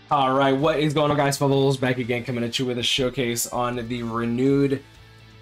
All right, what is going on, guys? Bubbles back again, coming at you with a showcase on the renewed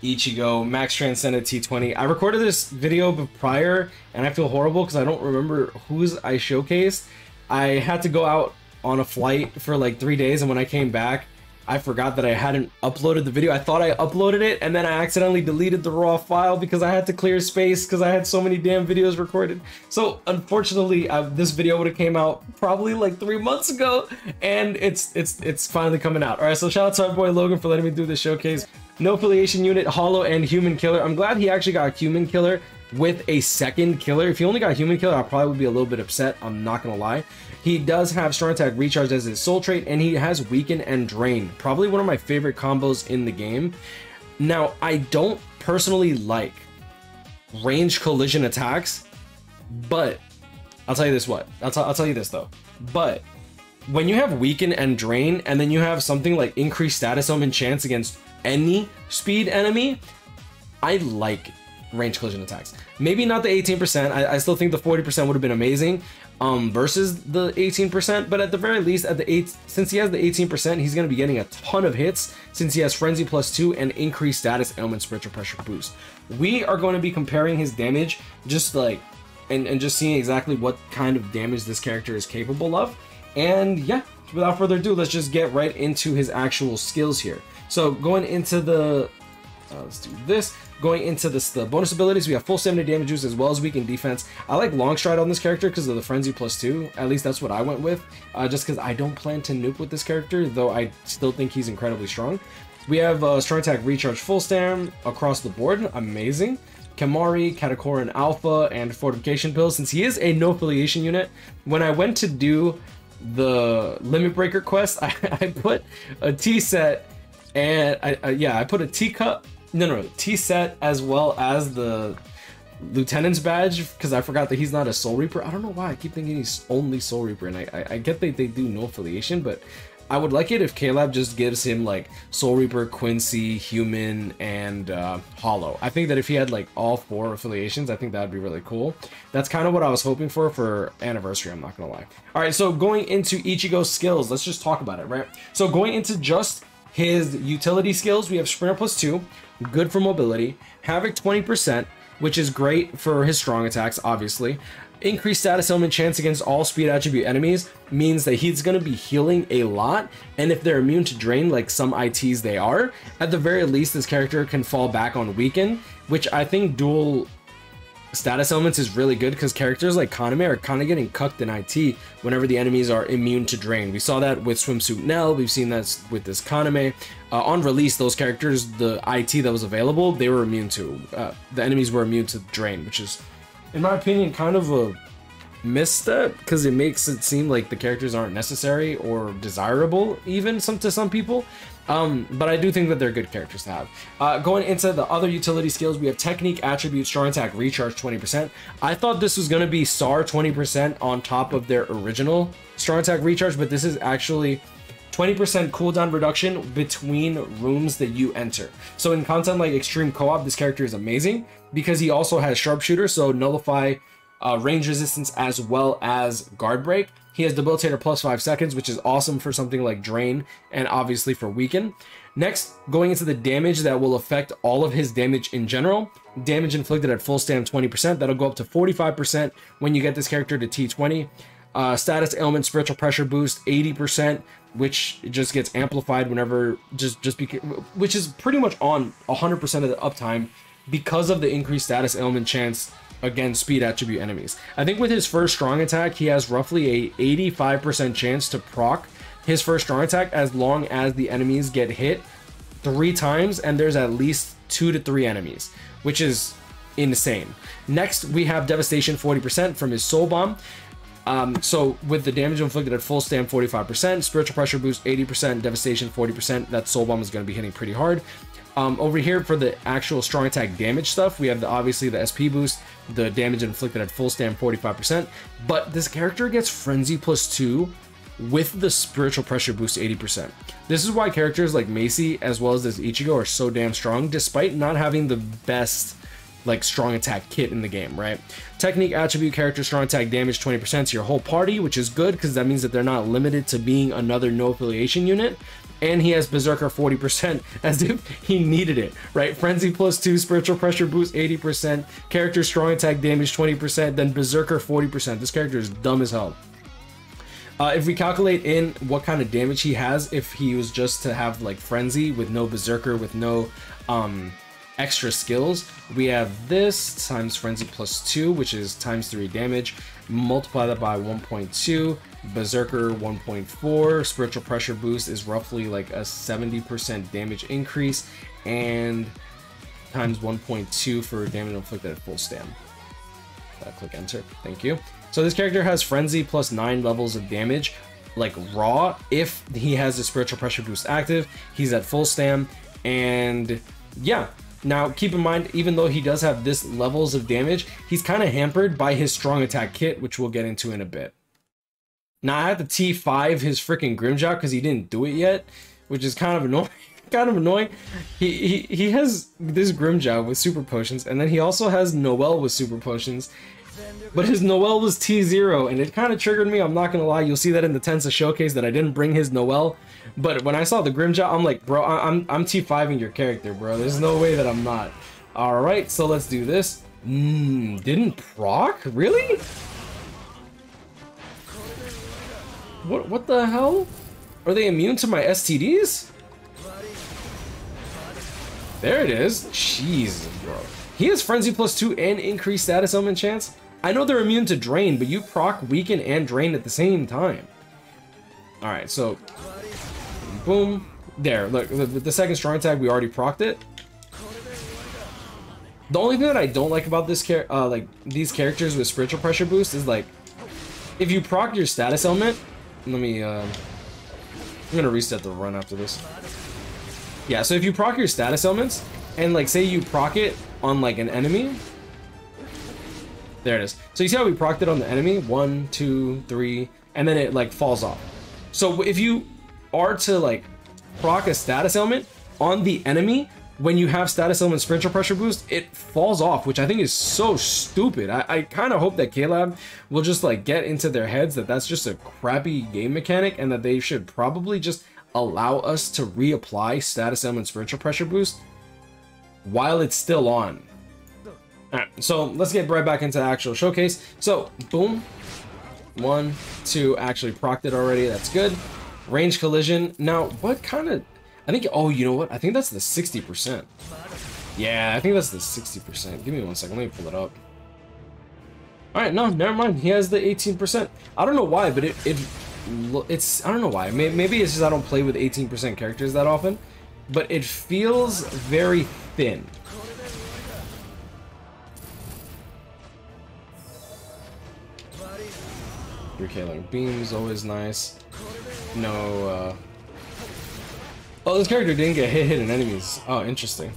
Ichigo Max Transcended T20. I recorded this video prior, and I feel horrible because I don't remember whose I showcased. I had to go out on a flight for like 3 days, and when I came back, I forgot that I hadn't uploaded the video. I thought I uploaded it, and then I accidentally deleted the raw file because I had to clear space because I had so many damn videos recorded. So unfortunately, this video would have came out probably like 3 months ago, and it's finally coming out. All right, so shout out to our boy Logan for letting me do this showcase. No affiliation unit, Hollow, and Human Killer. I'm glad he actually got Human Killer with a second killer. If he only got Human Killer, I probably would be a little bit upset. I'm not gonna lie. He does have Strong Attack Recharge as his soul trait, and he has Weaken and Drain. Probably one of my favorite combos in the game. Now, I don't personally like range collision attacks, but I'll tell you this what. I'll tell you this though. But when you have Weaken and Drain, and then you have something like increased status element chance against any speed enemy, I like range collision attacks. Maybe not the 18%. I still think the 40% would have been amazing versus the 18%, but at the very least, since he has the 18%, he's going to be getting a ton of hits since he has Frenzy +2 and increased status ailment spiritual pressure boost. We are going to be comparing his damage just like and just seeing exactly what kind of damage this character is capable of. And yeah, without further ado, let's just get right into his actual skills here. So going into the let's do this. Going into the bonus abilities, we have full 70 damage boost as well as weaken defense. I like long stride on this character because of the frenzy +2. At least that's what I went with, just because I don't plan to nuke with this character, though I still think he's incredibly strong. We have strong attack recharge full stam across the board, amazing. Kamari, Katakoran Alpha, and fortification pills. Since he is a no affiliation unit, when I went to do the limit breaker quest, I put a T set, and I put a teacup. No, T set as well as the lieutenant's badge because I forgot that he's not a Soul Reaper. I don't know why I keep thinking he's only Soul Reaper, and I get that they do no affiliation, but I would like it if K-Lab just gives him like Soul Reaper, Quincy, Human, and Hollow. I think that if he had like all 4 affiliations, I think that would be really cool. That's kind of what I was hoping for Anniversary, I'm not gonna lie. All right, so going into Ichigo's skills, let's just talk about it, right? So going into just his utility skills, we have Sprinter +2, good for mobility, Havoc 20%, which is great for his strong attacks, obviously. Increased status element chance against all speed attribute enemies means that he's going to be healing a lot, and if they're immune to drain like some ITs they are, at the very least this character can fall back on weaken, which I think dual status elements is really good because characters like Kaname are kind of getting cucked in IT whenever the enemies are immune to drain. We saw that with Swimsuit Nell, we've seen that with this Kaname. On release, those characters, the IT that was available, they were immune to. The enemies were immune to drain, which is, in my opinion, kind of a misstep because it makes it seem like the characters aren't necessary or desirable even to some people. But I do think that they're good characters to have. Going into the other utility skills, we have Technique, Attribute, Strong Attack, Recharge 20%. I thought this was going to be SAR 20% on top of their original Strong Attack Recharge, but this is actually 20% cooldown reduction between rooms that you enter. So in content like Extreme Co-op, this character is amazing because he also has Sharpshooter, so nullify range resistance as well as guard break. He has Debilitator +5 seconds, which is awesome for something like Drain and obviously for Weaken. Next, going into the damage that will affect all of his damage in general. Damage inflicted at full stam 20%. That'll go up to 45% when you get this character to T20. Status ailment spiritual pressure boost 80%, which just gets amplified whenever which is pretty much on 100% of the uptime because of the increased status ailment chance against speed attribute enemies. I think with his first strong attack, he has roughly a 85% chance to proc his first strong attack as long as the enemies get hit 3 times and there's at least 2 to 3 enemies, which is insane. Next, we have Devastation 40% from his Soul Bomb. So with the damage inflicted at full stam 45%, spiritual pressure boost 80%, devastation 40%, that Soul Bomb is going to be hitting pretty hard. Over here for the actual strong attack damage stuff, we have obviously the SP boost, the damage inflicted at full stam 45%, but this character gets frenzy +2 with the spiritual pressure boost 80%. This is why characters like Macy as well as this Ichigo are so damn strong despite not having the best like strong attack kit in the game, right? Technique, attribute, character, strong attack, damage 20% to your whole party, which is good because that means that they're not limited to being another no affiliation unit. And he has Berserker 40% as if he needed it, right? Frenzy +2, spiritual pressure boost 80%, character strong attack damage 20%, then Berserker 40%. This character is dumb as hell. If we calculate in what kind of damage he has if he was just to have like Frenzy with no Berserker, with no extra skills, we have this times Frenzy +2, which is times 3 damage, multiply that by 1.2, Berserker 1.4, spiritual pressure boost is roughly like a 70% damage increase, and times 1.2 for damage inflicted at full stam. Click enter, thank you. So this character has Frenzy plus 9 levels of damage, like raw. If he has the spiritual pressure boost active, he's at full stam, and yeah. Now, keep in mind, even though he does have this levels of damage, he's kind of hampered by his strong attack kit, which we'll get into in a bit. Now, I had to T5 his freaking Grimjaw because he didn't do it yet, which is kind of annoying. He has this Grimjaw with super potions, and then he also has Noel with super potions, but his Noel was T0, and it kind of triggered me. I'm not gonna lie. You'll see that in the Tensa showcase that I didn't bring his Noel. But when I saw the Grimjaw, I'm like, bro, I'm T5ing your character, bro. There's no way that I'm not. All right, so let's do this. Didn't proc? Really? What the hell? Are they immune to my STDs? There it is. Jeez, bro. He has Frenzy +2 and increased status element chance. I know they're immune to Drain, but you proc, weaken, and Drain at the same time. All right, so boom, there. Look, the second strong attack, we already procced it. The only thing that I don't like about this like these characters with spiritual pressure boost is like, if you proc your status element, let me I'm gonna reset the run after this. Yeah, so if you proc your status elements and like say you proc it on like an enemy, there it is. So you see how we procced it on the enemy, 1, 2, 3, and then it like falls off. So if you are to like proc a status element on the enemy when you have status element spiritual pressure boost, it falls off, which I think is so stupid. I kind of hope that K-Lab will just like get into their heads that that's just a crappy game mechanic, and that they should probably just allow us to reapply status element spiritual pressure boost while it's still on. Alright, so let's get right back into the actual showcase. So boom, 1, 2, actually procced it already, that's good. Range collision. Now, what kind of... I think... Oh, you know what? I think that's the 60%. Yeah, I think that's the 60%. Give me 1 second. Let me pull it up. Alright, no, never mind. He has the 18%. I don't know why, but it's... I don't know why. Maybe it's just I don't play with 18% characters that often. But it feels very thin. Recaling beams, always nice. No, oh, this character didn't get hidden enemies. Oh, interesting.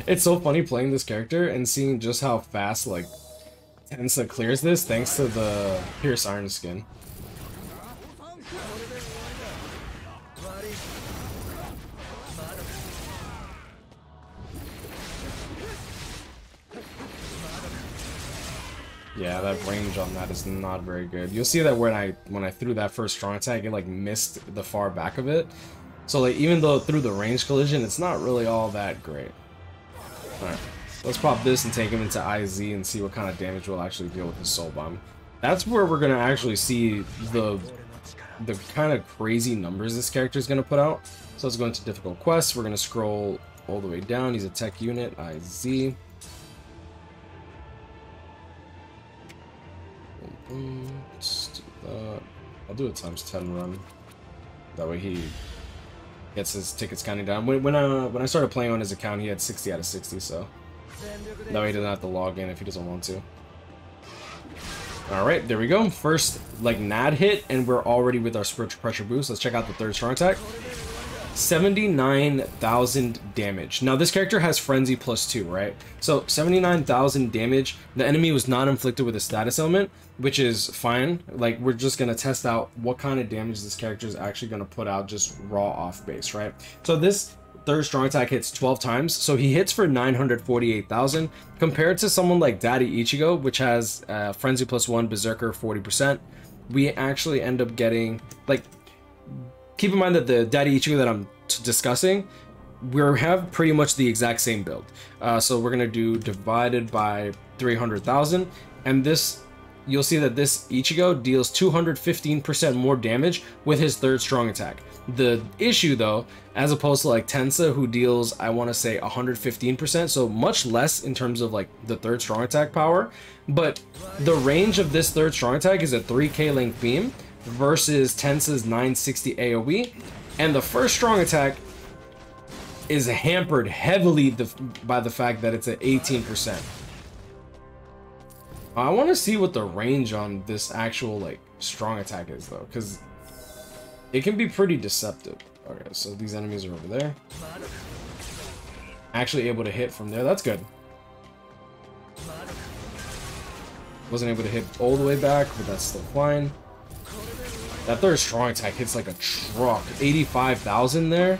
It's so funny playing this character and seeing just how fast, like, Tensa clears this thanks to the Pierce Iron skin. Yeah, that range on that is not very good. You'll see that when I threw that first strong attack, it like missed the far back of it. So like even though through the range collision, it's not really all that great. Alright, let's pop this and take him into IZ and see what kind of damage we'll actually deal with his Soul Bomb. That's where we're gonna actually see the kind of crazy numbers this character is gonna put out. So let's go into difficult quests. We're gonna scroll all the way down. He's a tech unit, IZ. Let's do that. I'll do a ×10 run. That way he gets his tickets counting down. When I started playing on his account, he had 60 out of 60, so that way he doesn't have to log in if he doesn't want to. Alright, there we go. First, like, NAD hit, and we're already with our spiritual pressure boost. Let's check out the third strong attack. 79,000 damage. Now this character has frenzy +2, right? So 79,000 damage. The enemy was not inflicted with a status element, which is fine. Like, we're just gonna test out what kind of damage this character is actually gonna put out just raw off base, right? So this third strong attack hits 12 times, so he hits for 948,000 compared to someone like Daddy Ichigo, which has frenzy +1, berserker 40%. We actually end up getting, like, keep in mind that the Daddy Ichigo that I'm discussing, we have pretty much the exact same build. So we're gonna do divided by 300,000, and this, you'll see that this Ichigo deals 215% more damage with his third strong attack. The issue though, as opposed to like Tensa, who deals, I want to say 115%, so much less in terms of like the third strong attack power, but the range of this third strong attack is a 3k length beam versus Tensa's 960 AoE, and the first strong attack is hampered heavily by the fact that it's at 18%. I want to see what the range on this actual like strong attack is though, because it can be pretty deceptive. Okay, so these enemies are over there. Actually able to hit from there. That's good. Wasn't able to hit all the way back, but that's still fine. That third strong attack hits like a truck. 85,000 there.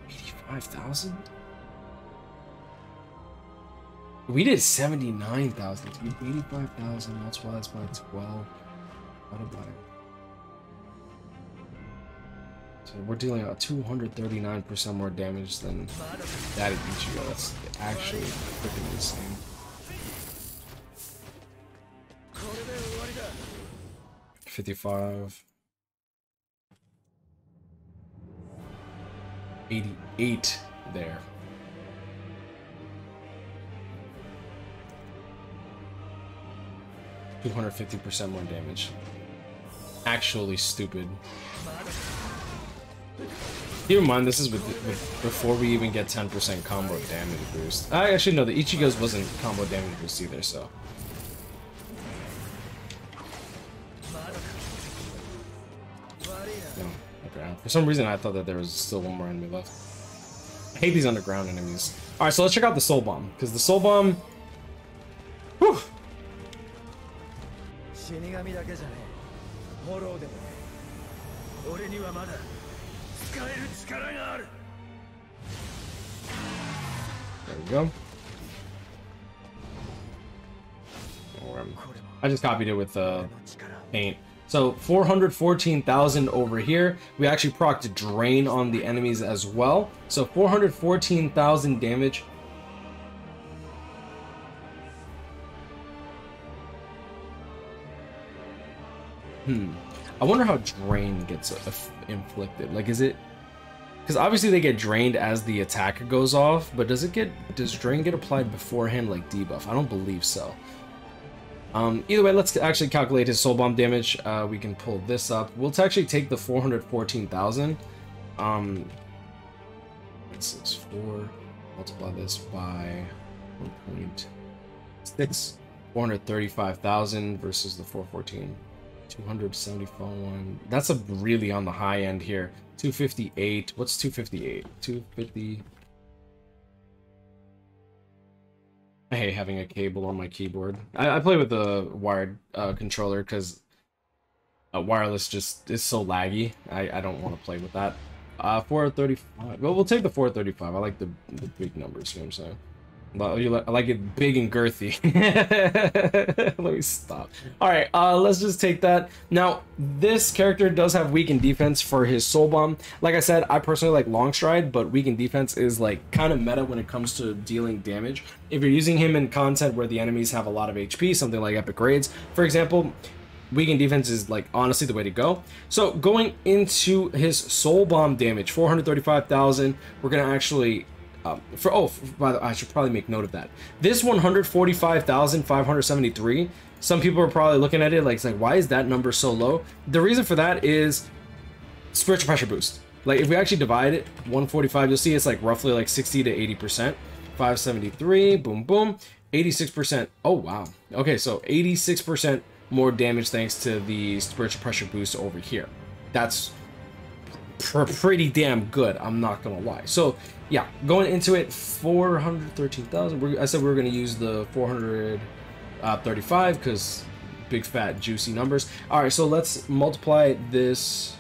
85,000? We did 79,000. 85,000 multiplied by 12. Divided by. So we're dealing out 239% more damage than that of Ichigo. That's actually freaking insane. $55. 88 there. $250% more damage. Actually stupid. Keep in mind, this is with before we even get 10% combo damage boost. I actually know the Ichigo's wasn't combo damage boost either, so. No, okay. For some reason, I thought that there was still one more enemy left. I hate these underground enemies. All right, so let's check out the Soul Bomb, because the Soul Bomb. Whew. There we go. I just copied it with paint. So 414,000 over here. We actually procced Drain on the enemies as well. So 414,000 damage. I wonder how Drain gets inflicted. Like, is it... Because obviously they get drained as the attack goes off, but does Drain get applied beforehand like debuff? I don't believe so. Either way, let's actually calculate his Soul Bomb damage. We can pull this up. We'll actually take the 414,000. 64. Multiply this by 1.6. 435,000 versus the 414. 271. That's a really on the high end here. 258. What's 258? 250. I hate having a cable on my keyboard. I play with a wired controller because wireless just is so laggy. I don't want to play with that. 435. Well, we'll take the 435. I like the big numbers. You know what I'm saying? I like it big and girthy. Let me stop. All right, let's just take that. Now, this character does have weakened defense for his Soul Bomb. Like I said, I personally like Long Stride, but weakened defense is like kind of meta when it comes to dealing damage. If you're using him in content where the enemies have a lot of HP, something like Epic Raids, for example, weakened defense is like honestly the way to go. So going into his Soul Bomb damage, 435,000, we're gonna actually by the way, I should probably make note of that. This 145,573, some people are probably looking at it like, it's like, why is that number so low? The reason for that is spiritual pressure boost. Like, if we actually divide it, 145, you'll see it's like roughly like 60 to 80%. 573, boom, boom, 86%. Oh, wow. Okay, so 86% more damage thanks to the spiritual pressure boost over here. That's pretty damn good, I'm not gonna lie. So yeah, going into it, 413,000. I said we were gonna use the 435 because big fat juicy numbers. All right, so let's multiply this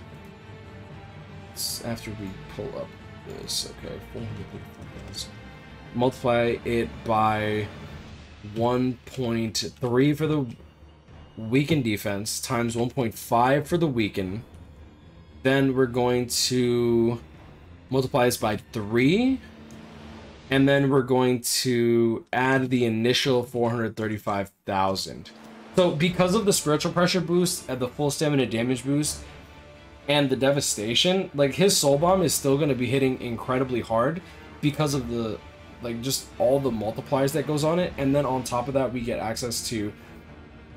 after we pull up this. Okay, 435,000. Multiply it by 1.3 for the weakened defense times 1.5 for the weaken. Then we're going to multiply this by 3, and then we're going to add the initial 435,000. So because of the spiritual pressure boost and the full stamina damage boost and the devastation, like his soul bomb is still going to be hitting incredibly hard because of the just all the multipliers that goes on it. And then on top of that, we get access to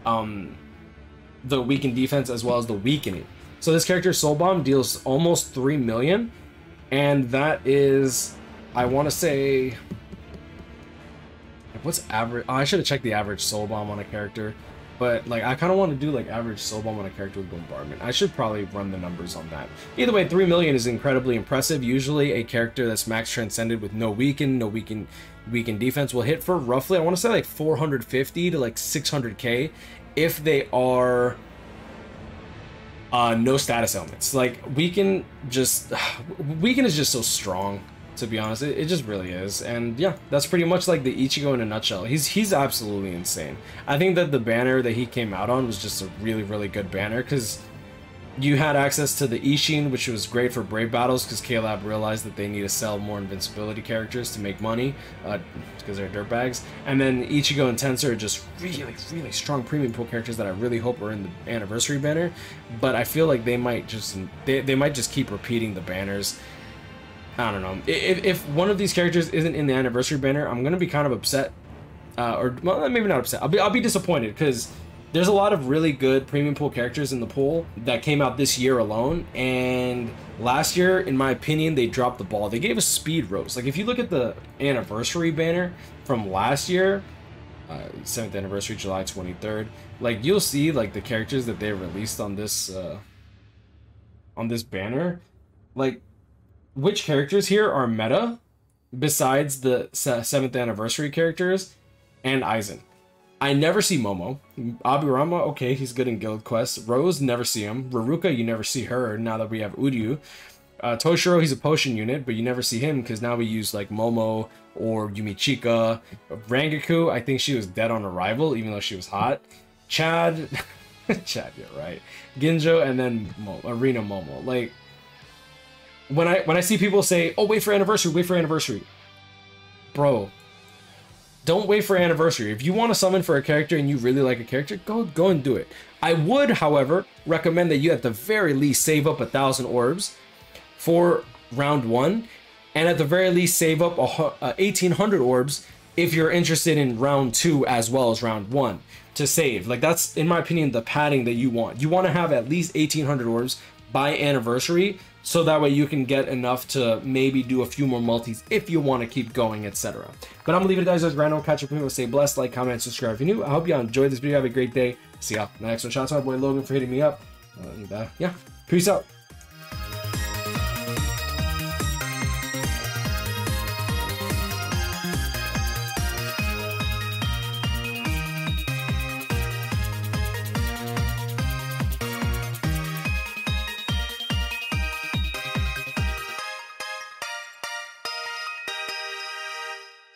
the weakened defense as well as the weakening. So this character's soul bomb deals almost 3 million, and that is, I want to say, what's average? Oh, I should have checked the average soul bomb on a character, but like I kind of want to do like average soul bomb on a character with bombardment. I should probably run the numbers on that. Either way, 3 million is incredibly impressive. Usually a character that's max transcended with no weaken defense will hit for roughly, I want to say like 450 to like 600k if they are no status elements. Like weaken is just so strong, to be honest. It just really is. And yeah, that's pretty much like the Ichigo in a nutshell. He's absolutely insane. I think that the banner that he came out on was just a really good banner, because you had access to the Ishin, which was great for brave battles because K-Lab realized that they need to sell more invincibility characters to make money because they're dirtbags. And then Ichigo and Tensor are just really strong premium pool characters that I really hope are in the anniversary banner. But I feel like they might just keep repeating the banners. I don't know. If one of these characters isn't in the anniversary banner, I'm gonna be kind of upset, or well, maybe not upset. I'll be disappointed, because there's a lot of really good premium pool characters in the pool that came out this year alone, and last year, in my opinion, they dropped the ball. They gave us speed rose. Like if you look at the anniversary banner from last year, 7th anniversary, July 23rd, like you'll see like the characters that they released on this banner, like which characters here are meta besides the 7th anniversary characters and Aizen. I never see Momo. Abirama, okay, he's good in Guild Quest. Rose, never see him. Raruka, you never see her now that we have Uryu. Toshiro, he's a potion unit, but you never see him because now we use like Momo or Yumichika. Rangaku, I think she was dead on arrival, even though she was hot. Chad, Chad, you're right. Ginjo, and then Arena Momo. Like, when I see people say, oh, wait for anniversary, bro, don't wait for anniversary. If you want to summon for a character and you really like a character, go and do it. I would, however, recommend that you at the very least save up 1,000 orbs for round 1, and at the very least save up 1,800 orbs if you're interested in round 2 as well as round 1 to save. Like that's, in my opinion, the padding that you want. You want to have at least 1,800 orbs by anniversary, so that way you can get enough to maybe do a few more multis if you want to keep going, etc. But I'm gonna leave it, guys. As random, catch up with me. Stay blessed, like, comment, subscribe if you're new. I hope you all enjoyed this video. Have a great day. See y'all in the next one. Shout out to my boy Logan for hitting me up. And yeah, peace out.